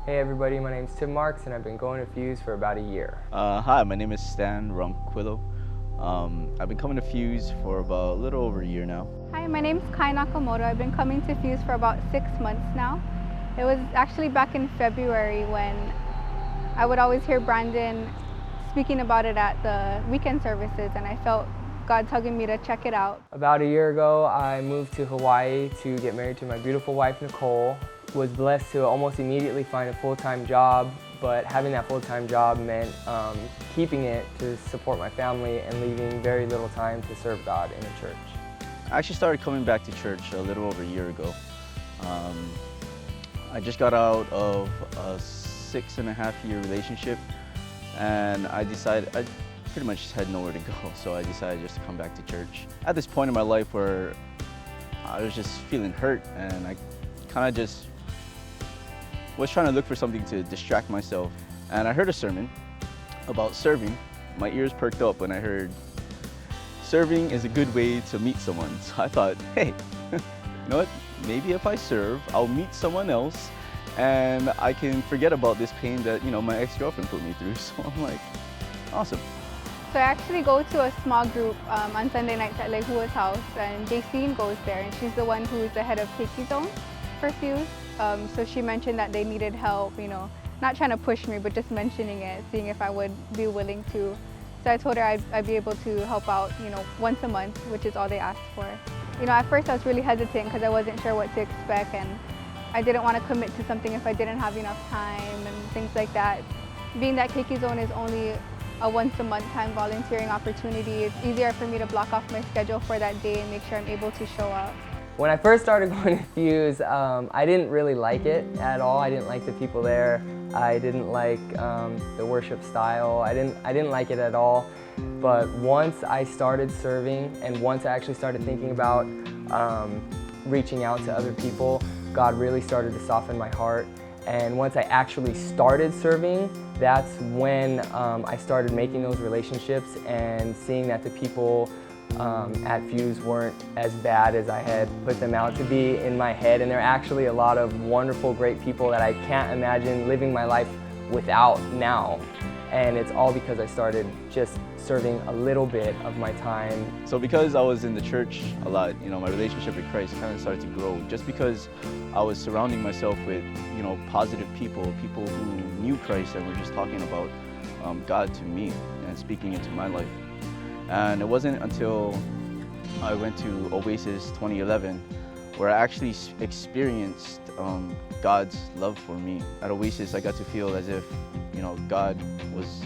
Hey everybody, my name's Tim Marks and I've been going to Fuse for about a year. Hi, my name is Stan Ronquillo. I've been coming to Fuse for about a little over a year now. Hi, my name's Kai Nakamoto. I've been coming to Fuse for about 6 months now. It was actually back in February when I would always hear Brandon speaking about it at the weekend services, and I felt God tugging me to check it out. About a year ago, I moved to Hawaii to get married to my beautiful wife, Nicole. Was blessed to almost immediately find a full-time job, but having that full-time job meant keeping it to support my family and leaving very little time to serve God in a church. I actually started coming back to church a little over a year ago. I just got out of a 6.5-year relationship, and I pretty much had nowhere to go, so I decided just to come back to church. At this point in my life where I was just feeling hurt, and I kind of just was trying to look for something to distract myself, and I heard a sermon about serving. My ears perked up when I heard serving is a good way to meet someone. So I thought, hey, you know what? Maybe if I serve, I'll meet someone else and I can forget about this pain that, my ex-girlfriend put me through. So I'm like, awesome. So I actually go to a small group on Sunday nights at Lehua's house, and Jacine goes there, and she's the one who's the head of Keiki Zone for Fuse. So she mentioned that they needed help, not trying to push me, but just mentioning it, seeing if I would be willing to. So I told her I'd be able to help out, once a month, which is all they asked for. At first I was really hesitant because I wasn't sure what to expect, and I didn't want to commit to something if I didn't have enough time and things like that. Being that Keiki Zone is only a once-a-month time volunteering opportunity, it's easier for me to block off my schedule for that day and make sure I'm able to show up. When I first started going to Fuse, I didn't really like it at all. I didn't like the people there. I didn't like the worship style. I didn't like it at all. But once I started serving and once I actually started thinking about reaching out to other people, God really started to soften my heart. And once I actually started serving, that's when I started making those relationships and seeing that the people at Fuse weren't as bad as I had put them out to be in my head. And they're actually a lot of wonderful, great people that I can't imagine living my life without now. And it's all because I started just serving a little bit of my time. So because I was in the church a lot, my relationship with Christ kind of started to grow just because I was surrounding myself with, positive people who knew Christ and were just talking about God to me and speaking into my life. And it wasn't until I went to Oasis 2011 where I actually experienced God's love for me. At Oasis, I got to feel as if, God was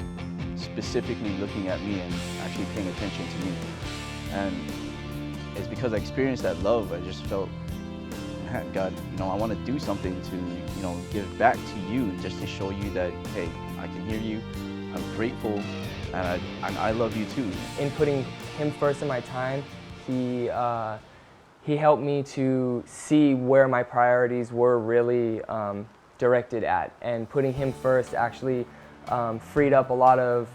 specifically looking at me and actually paying attention to me. And it's because I experienced that love, I just felt, man, God, I want to do something to, give back to you, just to show you that, hey, I can hear you, I'm grateful, and I love you too. In putting Him first in my time, He helped me to see where my priorities were really directed at, and putting Him first actually freed up a lot of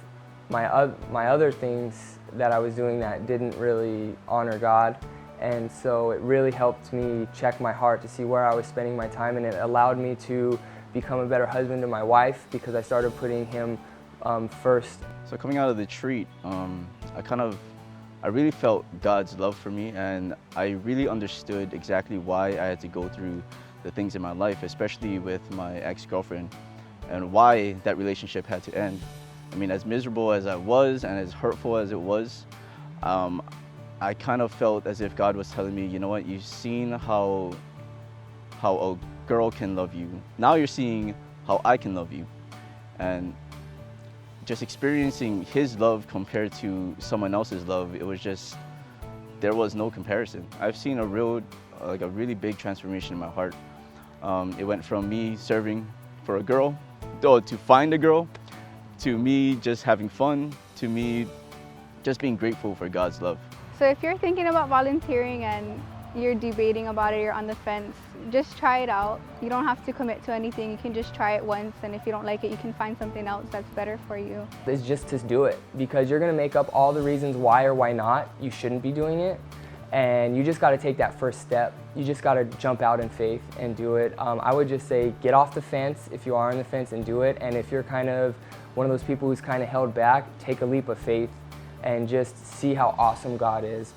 my other things that I was doing that didn't really honor God. And so it really helped me check my heart to see where I was spending my time, and it allowed me to become a better husband to my wife because I started putting Him first. So coming out of the retreat, I really felt God's love for me, and I really understood exactly why I had to go through the things in my life, especially with my ex-girlfriend, and why that relationship had to end. I mean, as miserable as I was and as hurtful as it was, I kind of felt as if God was telling me, you know what, you've seen how a girl can love you. Now you're seeing how I can love you. And just experiencing His love compared to someone else's love, it was just, there was no comparison. I've seen a really big transformation in my heart. It went from me serving for a girl, to find a girl, to me just having fun, to me just being grateful for God's love. So if you're thinking about volunteering and you're debating about it, you're on the fence, just try it out. You don't have to commit to anything. You can just try it once, and if you don't like it, you can find something else that's better for you. It's just to do it, because you're going to make up all the reasons why or why not you shouldn't be doing it. and you just got to take that first step. You just got to jump out in faith and do it. I would just say get off the fence if you are on the fence and do it, and if you're kind of one of those people who's kind of held back, take a leap of faith and just see how awesome God is.